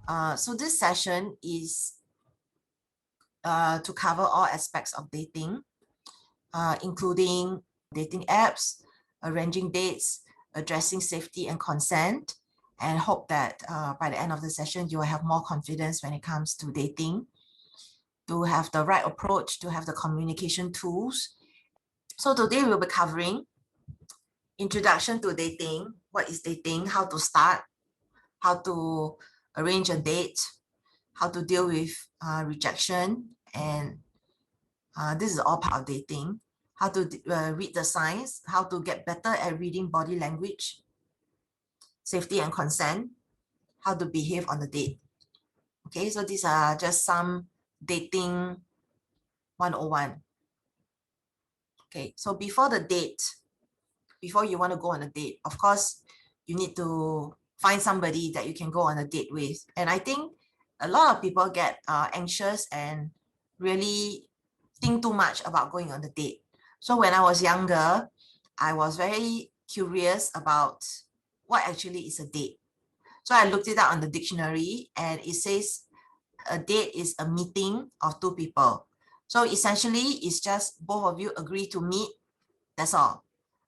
So this session is to cover all aspects of dating, including dating apps, arranging dates, addressing safety and consent, and hope that by the end of the session, you will have more confidence when it comes to dating, to have the right approach, to have the communication tools. So today we'll be covering introduction to dating, what is dating, how to start, how to arrange a date, how to deal with rejection, and this is all part of dating. How to read the signs, how to get better at reading body language, safety and consent, how to behave on the date. Okay, so these are just some dating 101. Okay, so before the date, before you want to go on a date, of course, you need to find somebody that you can go on a date with. And I think a lot of people get anxious and really think too much about going on the date. So when I was younger, I was very curious about what actually is a date. So I looked it up on the dictionary, and it says a date is a meeting of two people. So essentially, it's just both of you agree to meet, that's all.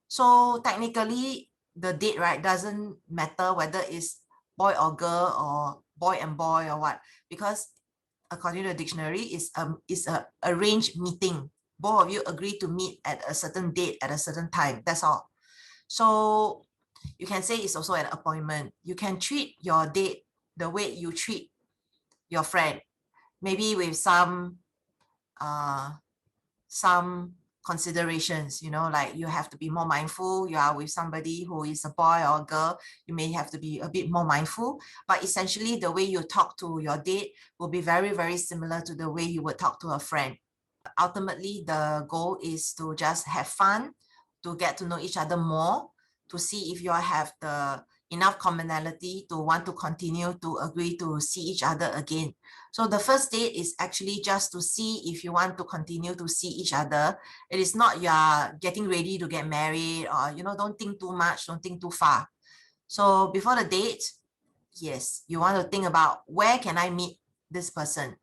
So technically, the date, right, doesn't matter whether it's boy or girl or boy and boy or what, because according to the dictionary, it's a arranged meeting. Both of you agree to meet at a certain date at a certain time. That's all. So you can say it's also an appointment. You can treat your date the way you treat your friend, maybe with some considerations, like you have to be more mindful. You are with somebody who is a boy or a girl, you may have to be a bit more mindful, but essentially the way you talk to your date will be very, very similar to the way you would talk to a friend. Ultimately, the goal is to just have fun, to get to know each other more, to see if you all have the enough commonality to want to continue to agree to see each other again. So the first date is actually just to see if you want to continue to see each other. It is not you are getting ready to get married, or, don't think too much, don't think too far. So before the date, yes, you want to think about, where can I meet this person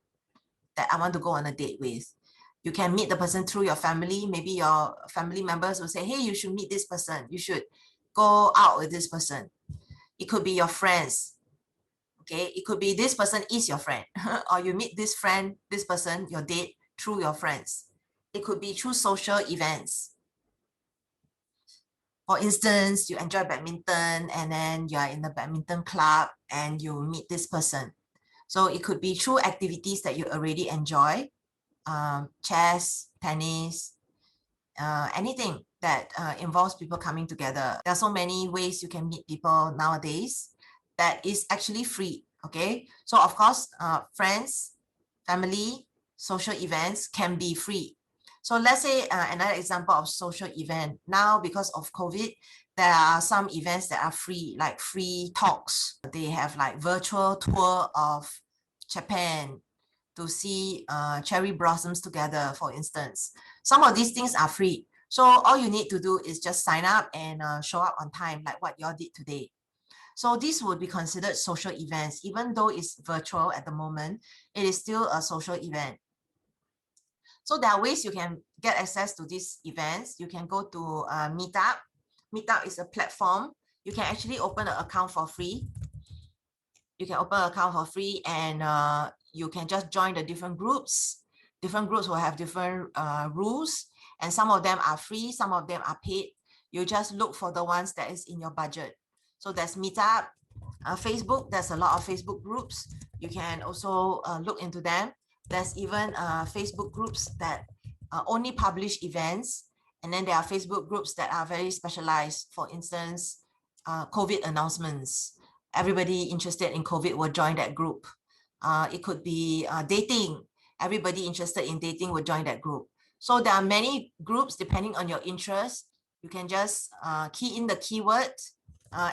that I want to go on a date with? You can meet the person through your family. Maybe your family members will say, hey, you should meet this person. You should go out with this person. It could be your friends. Okay, it could be this person is your friend, or you meet this friend, this person, your date, through your friends. It could be through social events. For instance, you enjoy badminton and then you are in the badminton club and you meet this person. So it could be through activities that you already enjoy, chess, tennis, anything that involves people coming together. There are so many ways you can meet people nowadays that is actually free. Okay, so of course, friends, family, social events can be free. So let's say another example of social event. Now, because of COVID, there are some events that are free, like free talks. They have like virtual tour of Japan to see cherry blossoms together, for instance. Some of these things are free. So all you need to do is just sign up and show up on time, like what y'all did today. So this would be considered social events. Even though it's virtual at the moment, it is still a social event. So there are ways you can get access to these events. You can go to Meetup. Meetup is a platform. You can actually open an account for free. You can open an account for free, and you can just join the different groups. Different groups will have different rules, and some of them are free, some of them are paid. You just look for the ones that is in your budget. So there's Meetup. Facebook, there's a lot of Facebook groups. You can also look into them. There's even Facebook groups that only publish events, and then there are Facebook groups that are very specialized. For instance, COVID announcements. Everybody interested in COVID will join that group. It could be dating. Everybody interested in dating will join that group. So there are many groups depending on your interest. You can just key in the keyword,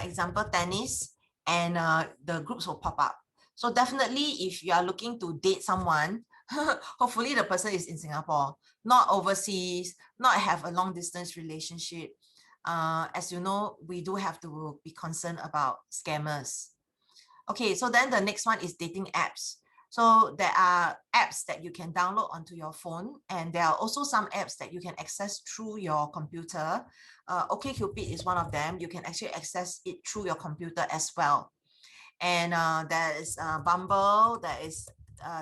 example tennis, and the groups will pop up. So definitely, if you are looking to date someone, hopefully the person is in Singapore, not overseas, not have a long distance relationship. As you know, we do have to be concerned about scammers. Okay, so then the next one is dating apps. So there are apps that you can download onto your phone, and there are also some apps that you can access through your computer. OkCupid is one of them. You can actually access it through your computer as well. And there is Bumble, there is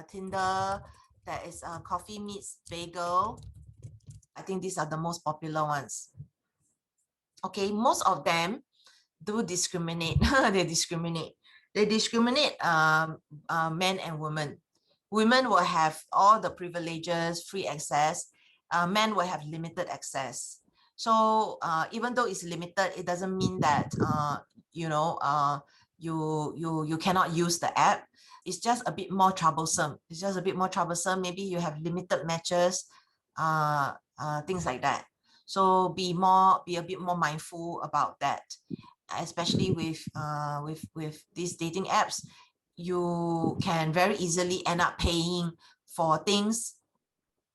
Tinder, there is Coffee Meets Bagel. I think these are the most popular ones. Okay, most of them do discriminate. They discriminate. They discriminate men and women. Women will have all the privileges, free access. Men will have limited access. So even though it's limited, it doesn't mean that you cannot use the app. It's just a bit more troublesome. It's just a bit more troublesome. Maybe you have limited matches, things like that. So be a bit more mindful about that, especially with these dating apps. You can very easily end up paying for things,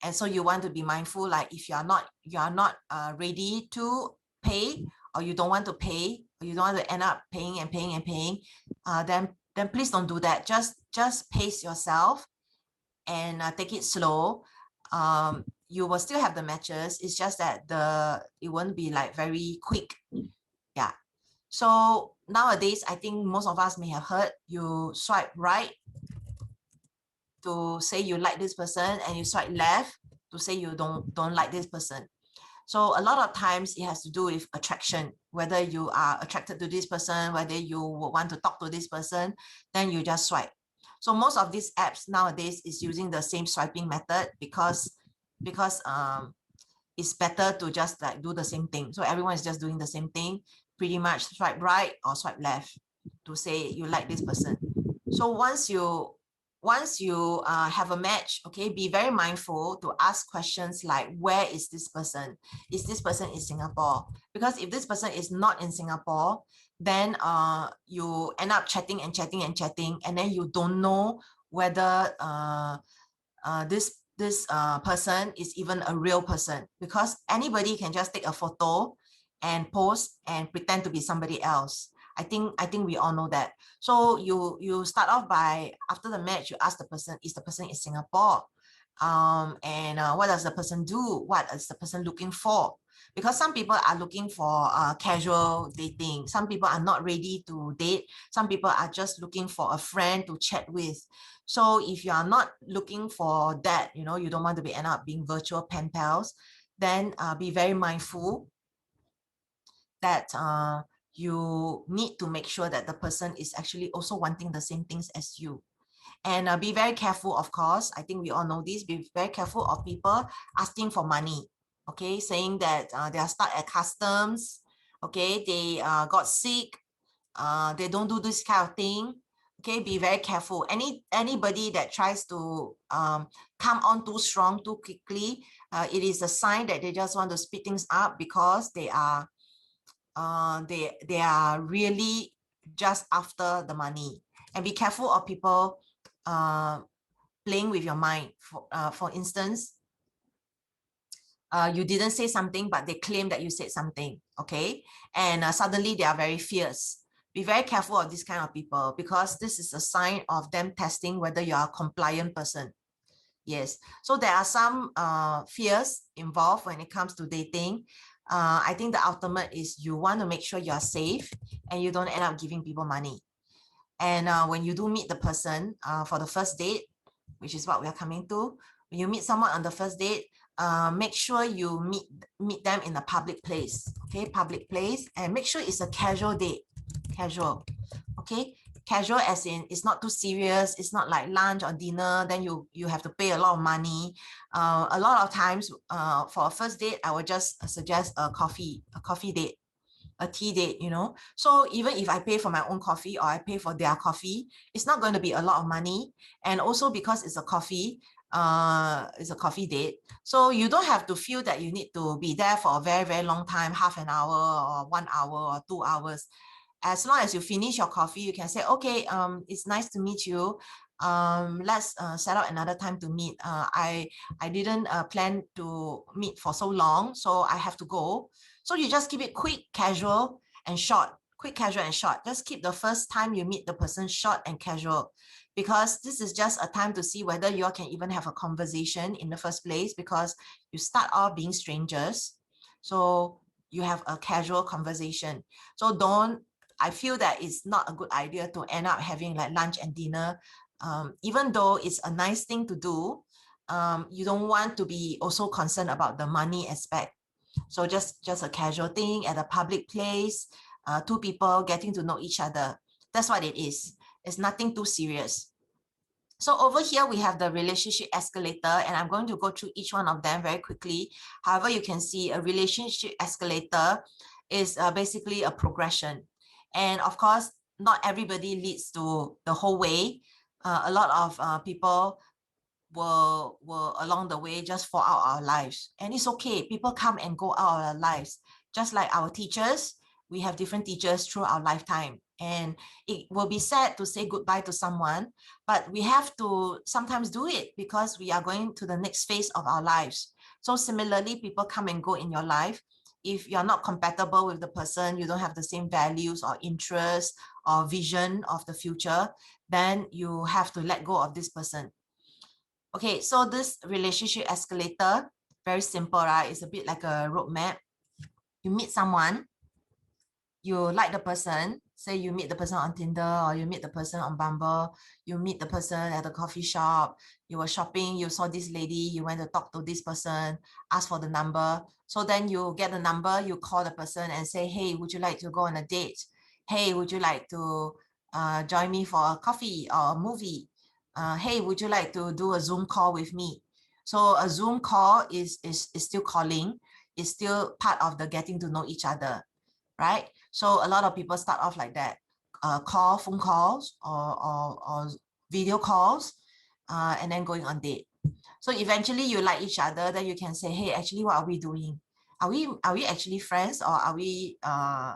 and so you want to be mindful. Like if you are not ready to pay, or you don't want to pay, or you don't want to end up paying and paying and paying, then please don't do that. Just pace yourself and take it slow. You will still have the matches. It's just that it won't be like very quick. Yeah. So nowadays, I think most of us may have heard, you swipe right to say you like this person, and you swipe left to say you don't like this person. So a lot of times it has to do with attraction, whether you are attracted to this person, whether you want to talk to this person, then you just swipe. So most of these apps nowadays is using the same swiping method because it's better to just like do the same thing. So everyone is just doing the same thing, pretty much swipe right or swipe left to say you like this person. So once you have a match, okay, be very mindful to ask questions like, where is this person? Is this person in Singapore? Because if this person is not in Singapore, then you end up chatting and chatting and chatting, and then you don't know whether this person is even a real person, because anybody can just take a photo and post and pretend to be somebody else. I think we all know that. So you start off by, after the match, you ask the person, is the person in Singapore? And what does the person do? What is the person looking for? Because some people are looking for casual dating. Some people are not ready to date. Some people are just looking for a friend to chat with. So if you are not looking for that, you don't want to end up being virtual pen pals, then be very mindful that you need to make sure that the person is actually also wanting the same things as you. And be very careful, of course. I think we all know this. Be very careful of people asking for money, okay? Saying that they are stuck at customs, okay? They got sick, they don't do this kind of thing. Okay, be very careful. Anybody that tries to come on too strong too quickly, it is a sign that they just want to speed things up, because they are really just after the money. And be careful of people playing with your mind. For instance, you didn't say something, but they claim that you said something, okay? And suddenly they are very fierce. Be very careful of this kind of people, because this is a sign of them testing whether you are a compliant person. Yes. So there are some fears involved when it comes to dating. I think the ultimate is you want to make sure you are safe and you don't end up giving people money. And when you do meet the person for the first date, which is what we are coming to, when you meet someone on the first date, make sure you meet them in a public place, okay? Public place, and make sure it's a casual date. Casual, okay? Casual as in it's not too serious. It's not like lunch or dinner, then you have to pay a lot of money. A lot of times for a first date, I would just suggest a coffee date, a tea date, So even if I pay for my own coffee or I pay for their coffee, it's not going to be a lot of money. And also because it's a coffee date, so you don't have to feel that you need to be there for a very, very long time, half an hour or 1 hour or 2 hours. As long as you finish your coffee, you can say, okay, it's nice to meet you. Let's set up another time to meet. I didn't plan to meet for so long, so I have to go. So you just keep it quick, casual, and short, quick, casual, and short. Just keep the first time you meet the person short and casual, because this is just a time to see whether you all can even have a conversation in the first place, because you start off being strangers. So you have a casual conversation. So I feel that it's not a good idea to end up having like lunch and dinner. Even though it's a nice thing to do, you don't want to be also concerned about the money aspect. So just a casual thing at a public place, two people getting to know each other. That's what it is. It's nothing too serious. So over here, we have the relationship escalator, and I'm going to go through each one of them very quickly. However, you can see a relationship escalator is basically a progression. And of course, not everybody leads to the whole way. A lot of people will along the way just fall out our lives. And it's okay. People come and go out of our lives. Just like our teachers, we have different teachers through our lifetime. And it will be sad to say goodbye to someone, but we have to sometimes do it because we are going to the next phase of our lives. So similarly, people come and go in your life. If you're not compatible with the person, you don't have the same values or interests or vision of the future, then you have to let go of this person. Okay, so this relationship escalator, very simple, right? It's a bit like a roadmap. You meet someone, you like the person, say you meet the person on Tinder, or you meet the person on Bumble, you meet the person at a coffee shop, you were shopping, you saw this lady, you went to talk to this person, ask for the number. So then you get the number, you call the person and say, hey, would you like to go on a date? Hey, would you like to join me for a coffee or a movie? Hey, would you like to do a Zoom call with me? So a Zoom call is still calling, is still part of the getting to know each other, right? So a lot of people start off like that, phone calls or video calls, and then going on date. So eventually you like each other, then you can say, hey, actually, what are we doing? Are we actually friends, or are we,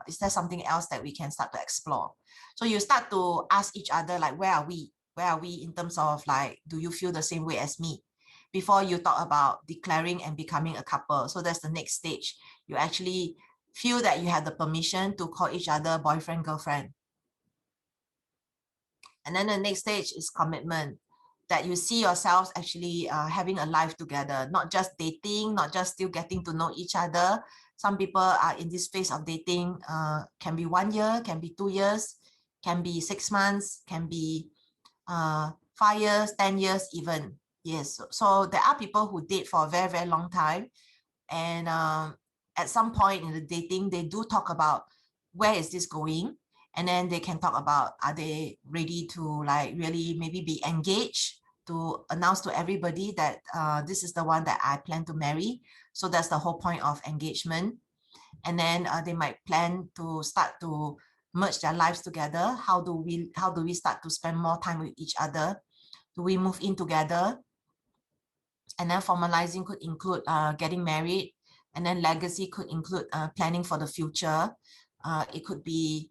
is there something else that we can start to explore? So you start to ask each other, like, where are we? Where are we in terms of like, do you feel the same way as me? Before you talk about declaring and becoming a couple. So that's the next stage. You actually feel that you have the permission to call each other boyfriend, girlfriend. And then the next stage is commitment, that you see yourselves actually having a life together, not just dating, not just still getting to know each other. Some people are in this phase of dating, can be 1 year, can be 2 years, can be 6 months, can be 5 years, 10 years even. Yes, so there are people who date for a very, very long time. And at some point in the dating, they do talk about where is this going, and then they can talk about, are they ready to like really maybe be engaged, to announce to everybody that this is the one that I plan to marry. So that's the whole point of engagement. And then they might plan to start to merge their lives together. How do we start to spend more time with each other? Do we move in together? And then formalizing could include getting married, and then legacy could include planning for the future. It could be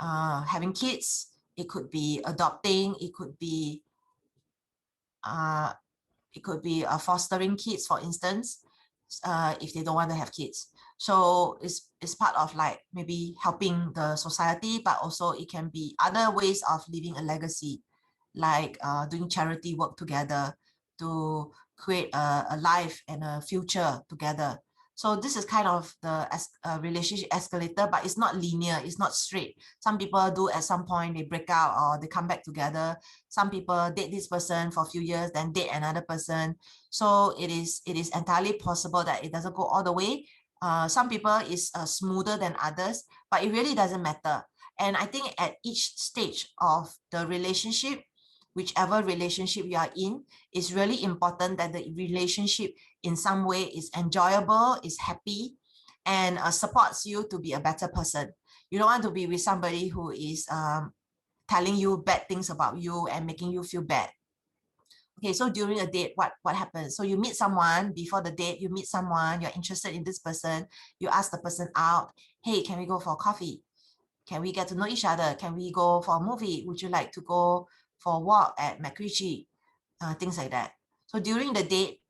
having kids. It could be adopting. It could be fostering kids, for instance, if they don't want to have kids. So it's part of like maybe helping the society, but also it can be other ways of leaving a legacy, like doing charity work together to create a life and a future together. So this is kind of the relationship escalator, but it's not linear, it's not straight. Some people do at some point, they break out or they come back together. Some people date this person for a few years, then date another person. So it is entirely possible that it doesn't go all the way. Some people is smoother than others, but it really doesn't matter. And I think at each stage of the relationship, whichever relationship you are in, it's really important that the relationship in some way is enjoyable, is happy, and supports you to be a better person. You don't want to be with somebody who is telling you bad things about you and making you feel bad. Okay, so during a date, what happens? So you meet someone, before the date, you meet someone, you're interested in this person, you ask the person out, hey, can we go for coffee? Can we get to know each other? Can we go for a movie? Would you like to go for a walk at McRitchie? Things like that. So during the date,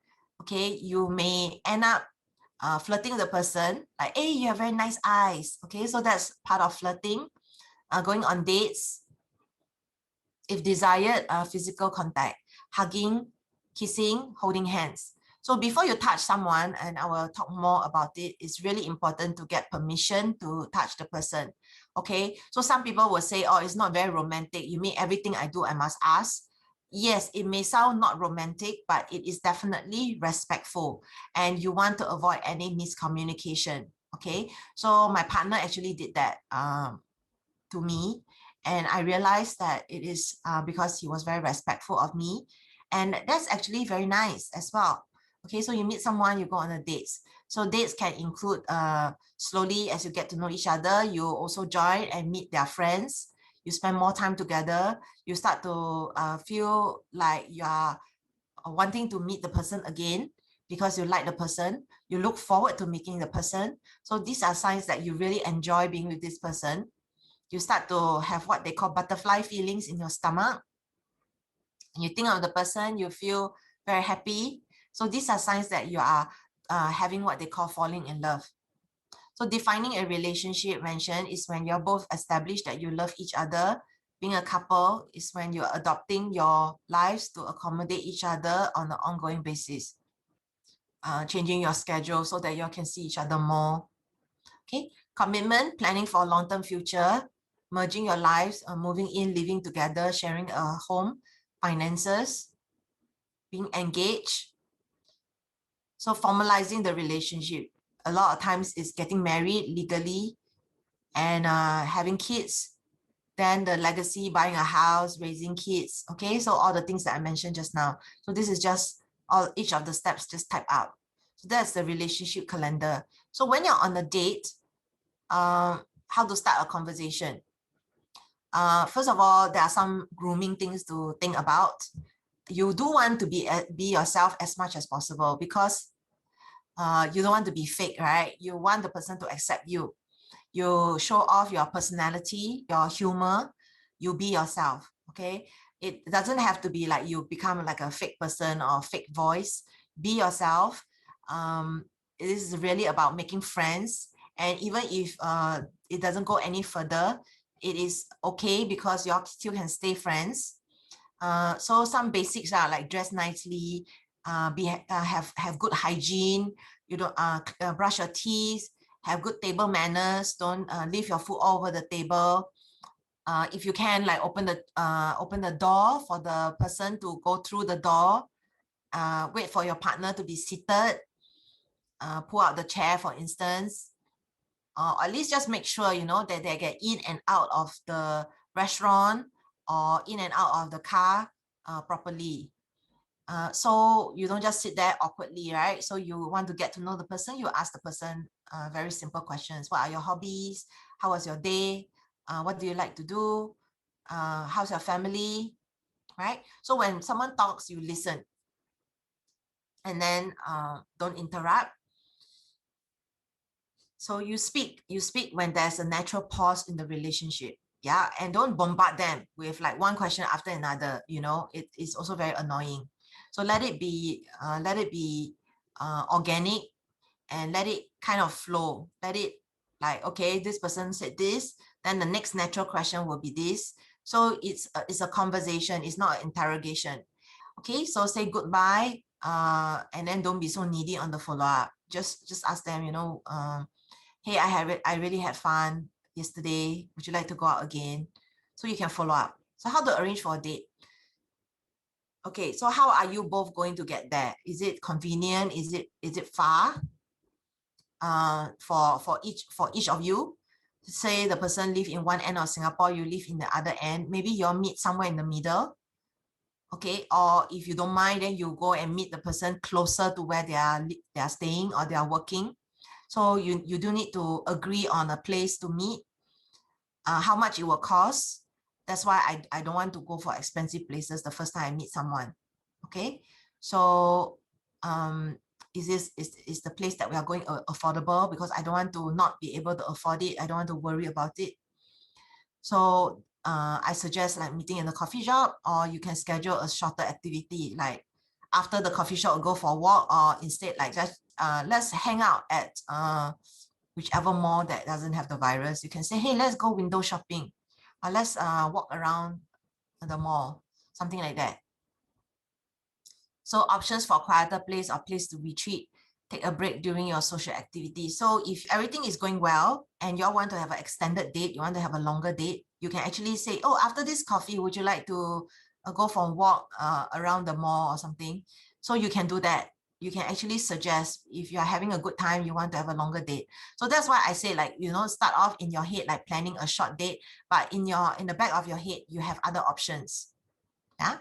okay, you may end up flirting the person, like, hey, you have very nice eyes. Okay, so that's part of flirting. Going on dates, if desired, physical contact, hugging, kissing, holding hands. So before you touch someone, and I will talk more about it, it's really important to get permission to touch the person. Okay, so some people will say, oh, it's not very romantic. You mean everything I do, I must ask? Yes, it may sound not romantic, but it is definitely respectful, and you want to avoid any miscommunication. Okay, so my partner actually did that to me, and I realized that it is because he was very respectful of me, and that's actually very nice as well. Okay, so you meet someone, you go on a date. So dates can include slowly, as you get to know each other, you also join and meet their friends. You spend more time together. You start to feel like you are wanting to meet the person again because you like the person. You look forward to meeting the person. So these are signs that you really enjoy being with this person. You start to have what they call butterfly feelings in your stomach. You think of the person, you feel very happy. So these are signs that you are having what they call falling in love. So defining a relationship mentioned is when you're both established that you love each other. Being a couple is when you're adopting your lives to accommodate each other on an ongoing basis. Changing your schedule so that you can see each other more. Okay, commitment, planning for a long-term future, merging your lives, moving in, living together, sharing a home, finances, being engaged. So formalizing the relationship. A lot of times is getting married legally and having kids, then the legacy, buying a house, raising kids. Okay, so all the things that I mentioned just now. So this is just all each of the steps just type out. So that's the relationship calendar. So when you're on a date, how to start a conversation. First of all, there are some grooming things to think about. You do want to be yourself as much as possible because you don't want to be fake, right? You want the person to accept you. You show off your personality, your humor, you be yourself, okay? It doesn't have to be like you become like a fake person or fake voice. Be yourself. It is really about making friends. And even if it doesn't go any further, it is okay because you all still can stay friends. So some basics are like dress nicely, have good hygiene. You don't brush your teeth, have good table manners. Don't leave your food all over the table. If you can, like open the door for the person to go through the door. Wait for your partner to be seated. Pull out the chair, for instance. Or at least just make sure, you know, that they get in and out of the restaurant or in and out of the car properly. So you don't just sit there awkwardly, right? So you want to get to know the person, you ask the person very simple questions. What are your hobbies? How was your day? What do you like to do? How's your family? Right? So when someone talks, you listen. And then don't interrupt. So you speak when there's a natural pause in the relationship. Yeah, and don't bombard them with like one question after another. You know, it is also very annoying. So let it be organic, and let it kind of flow. Let it like, okay, this person said this, then the next natural question will be this. So it's a conversation. It's not an interrogation. Okay, so say goodbye, and then don't be so needy on the follow up. Just ask them, you know, hey, I really had fun yesterday. Would you like to go out again? So you can follow up. So how to arrange for a date? Okay, so how are you both going to get there? Is it convenient? Is it far? For each of you. Say the person live in one end of Singapore, you live in the other end. Maybe you'll meet somewhere in the middle. Okay, or if you don't mind, then you go and meet the person closer to where they are staying or they are working. So you do need to agree on a place to meet, how much it will cost. That's why I don't want to go for expensive places the first time I meet someone. Okay, so is the place that we are going affordable, because I don't want to not be able to afford it. I don't want to worry about it. So I suggest like meeting in the coffee shop, or you can schedule a shorter activity like after the coffee shop, go for a walk, or instead like let's hang out at whichever mall that doesn't have the virus. You can say, hey, let's go window shopping, or let's walk around the mall, something like that. So options for quieter place or place to retreat, take a break during your social activity. So if everything is going well and you all want to have an extended date, you want to have a longer date, you can actually say, oh, after this coffee, would you like to go for a walk around the mall or something? So you can do that. You can actually suggest if you're having a good time, you want to have a longer date. So that's why I say, like, start off in your head, like planning a short date, but in the back of your head, you have other options. Yeah.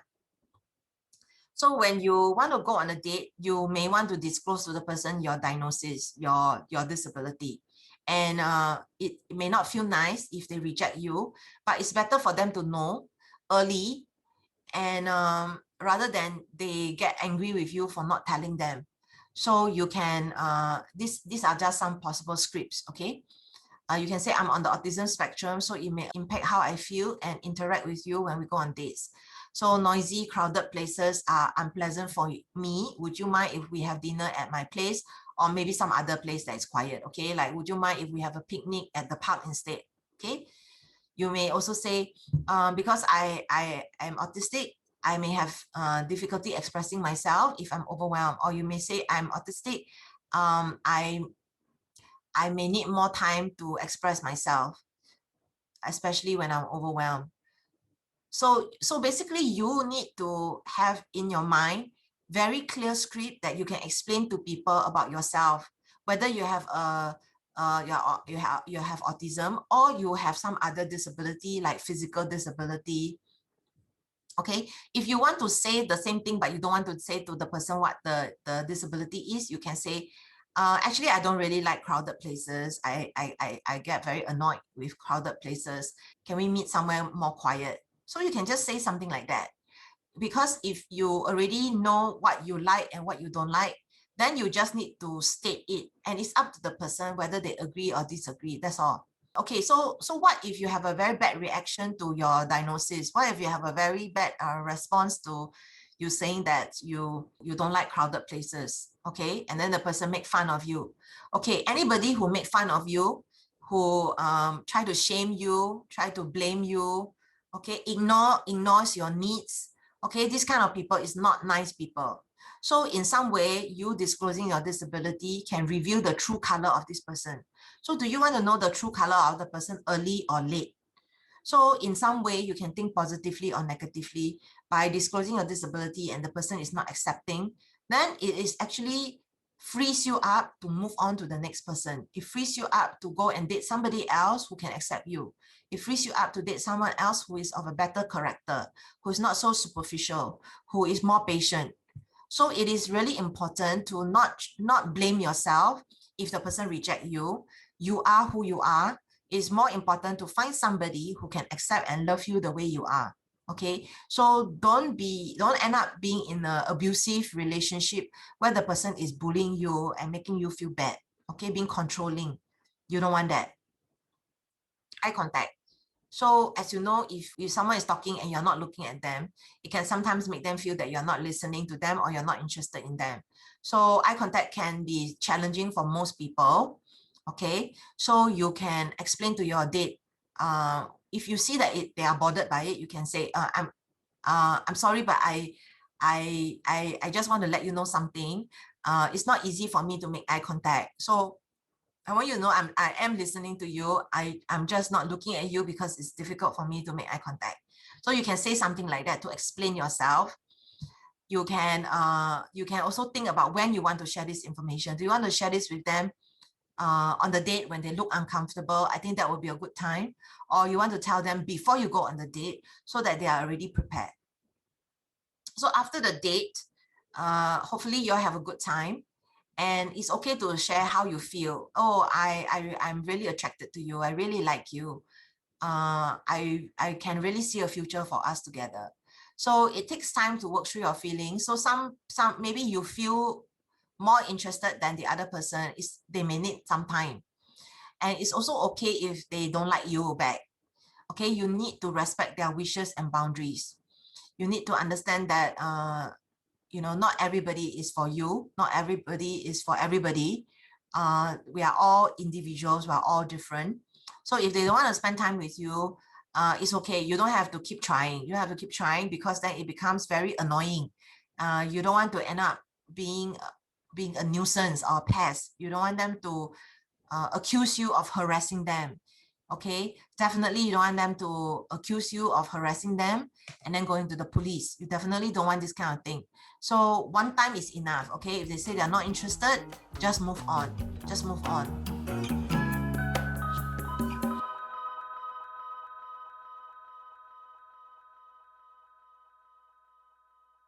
So when you want to go on a date, you may want to disclose to the person your diagnosis, your disability. And it may not feel nice if they reject you, but it's better for them to know early, and rather than they get angry with you for not telling them. So you can, these are just some possible scripts, okay? You can say, I'm on the autism spectrum, so it may impact how I feel and interact with you when we go on dates. So noisy, crowded places are unpleasant for me. Would you mind if we have dinner at my place, or maybe some other place that is quiet? Okay, like, would you mind if we have a picnic at the park instead? Okay. You may also say, because I am autistic, I may have difficulty expressing myself if I'm overwhelmed. Or you may say, I'm autistic. I may need more time to express myself, especially when I'm overwhelmed. So basically, you need to have in your mind very clear script that you can explain to people about yourself, whether you have you have autism, or you have some other disability like physical disability. Okay, if you want to say the same thing but you don't want to say to the person what the disability is, you can say, actually, I don't really like crowded places. I get very annoyed with crowded places. Can we meet somewhere more quiet? So you can just say something like that. Because if you already know what you like and what you don't like, then you just need to state it. And it's up to the person whether they agree or disagree. That's all. Okay, so what if you have a very bad reaction to your diagnosis? What if you have a very bad response to you saying that you don't like crowded places? Okay, and then the person make fun of you. Okay, anybody who make fun of you, who try to shame you, try to blame you, okay, ignores your needs. Okay, this kind of people is not nice people. So in some way, you disclosing your disability can reveal the true color of this person. So do you want to know the true color of the person early or late? So in some way, you can think positively or negatively by disclosing your disability and the person is not accepting, then it is actually frees you up to move on to the next person. It frees you up to go and date somebody else who can accept you. It frees you up to date someone else who is of a better character, who is not so superficial, who is more patient. So it is really important to not blame yourself if the person reject you. You are who you are. It's more important to find somebody who can accept and love you the way you are. Okay, so don't end up being in an abusive relationship where the person is bullying you and making you feel bad. Okay, being controlling. You don't want that. Eye contact. So as you know, if someone is talking and you're not looking at them, it can sometimes make them feel that you're not listening to them or you're not interested in them. So eye contact can be challenging for most people. Okay, so you can explain to your date. If you see that they are bothered by it, you can say, I'm sorry, but I just want to let you know something. It's not easy for me to make eye contact. So I want you to know I am listening to you. I'm just not looking at you because it's difficult for me to make eye contact. So you can say something like that to explain yourself. You can also think about when you want to share this information. Do you want to share this with them on the date when they look uncomfortable? I think that would be a good time. Or you want to tell them before you go on the date so that they are already prepared. So after the date, hopefully you'll have a good time. And it's okay to share how you feel. Oh, I'm really attracted to you. I really like you. I can really see a future for us together. So it takes time to work through your feelings. So some maybe you feel more interested than the other person. They may need some time. And it's also okay if they don't like you back. Okay, you need to respect their wishes and boundaries. You need to understand that you know, not everybody is for you, not everybody is for everybody. We are all individuals, we are all different. So if they don't want to spend time with you, it's okay. You don't have to keep trying. You have to keep trying, because then it becomes very annoying. You don't want to end up being a nuisance or a pest. You don't want them to accuse you of harassing them. Okay, definitely you don't want them to accuse you of harassing them and then going to the police. You definitely don't want this kind of thing. So one time is enough. Okay, if they say they're not interested, just move on. Just move on.